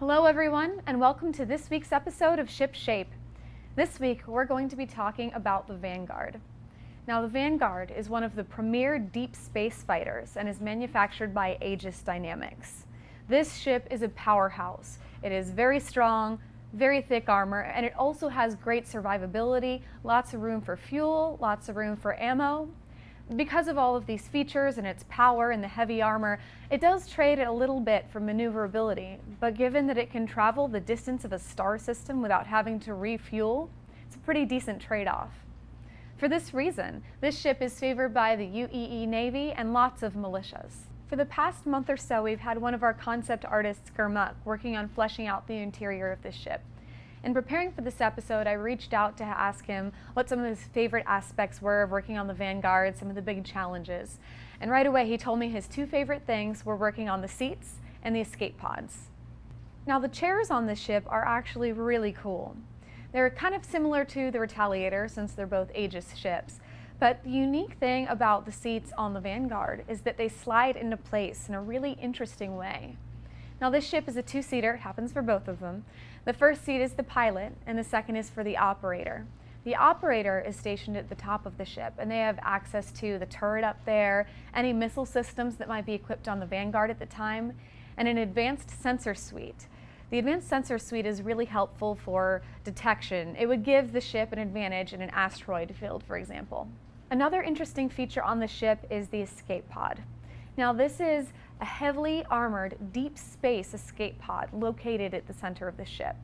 Hello everyone, and welcome to this week's episode of Ship Shape. This week we're going to be talking about the Vanguard. Now the Vanguard is one of the premier deep space fighters and is manufactured by Aegis Dynamics. This ship is a powerhouse. It is very strong, very thick armor, and it also has great survivability, lots of room for fuel, lots of room for ammo. Because of all of these features and its power and the heavy armor, it does trade a little bit for maneuverability, but given that it can travel the distance of a star system without having to refuel, it's a pretty decent trade-off. For this reason, this ship is favored by the UEE Navy and lots of militias. For the past month or so, we've had one of our concept artists, Gurmukh, working on fleshing out the interior of this ship. In preparing for this episode, I reached out to ask him what some of his favorite aspects were of working on the Vanguard, some of the big challenges. And right away he told me his two favorite things were working on the seats and the escape pods. Now the chairs on this ship are actually really cool. They're kind of similar to the Retaliator since they're both Aegis ships. But the unique thing about the seats on the Vanguard is that they slide into place in a really interesting way. Now this ship is a two-seater, it happens for both of them. The first seat is the pilot and the second is for the operator. The operator is stationed at the top of the ship and they have access to the turret up there, any missile systems that might be equipped on the Vanguard at the time, and an advanced sensor suite. The advanced sensor suite is really helpful for detection. It would give the ship an advantage in an asteroid field, for example. Another interesting feature on the ship is the escape pod. Now this is a heavily armored deep space escape pod located at the center of the ship.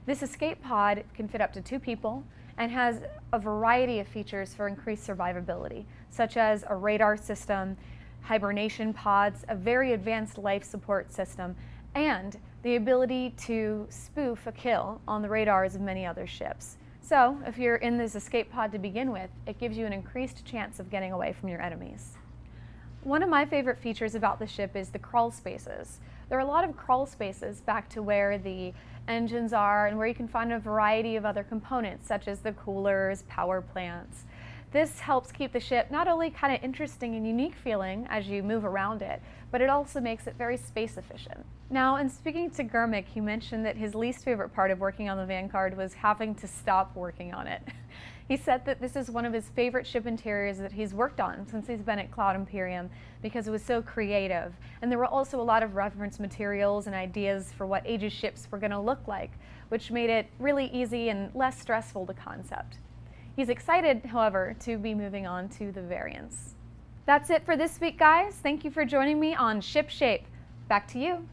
This escape pod can fit up to 2 people and has a variety of features for increased survivability, such as a radar system, hibernation pods, a very advanced life support system, and the ability to spoof a kill on the radars of many other ships. So if you're in this escape pod to begin with, it gives you an increased chance of getting away from your enemies. One of my favorite features about the ship is the crawl spaces. There are a lot of crawl spaces back to where the engines are and where you can find a variety of other components such as the coolers, power plants. This helps keep the ship not only kind of interesting and unique feeling as you move around it, but it also makes it very space efficient. Now, in speaking to Gurmukh, he mentioned that his least favorite part of working on the Vanguard was having to stop working on it. He said that this is one of his favorite ship interiors that he's worked on since he's been at Cloud Imperium because it was so creative. And there were also a lot of reference materials and ideas for what Aegis ships were going to look like, which made it really easy and less stressful to concept. He's excited, however, to be moving on to the variants. That's it for this week, guys. Thank you for joining me on Ship Shape. Back to you.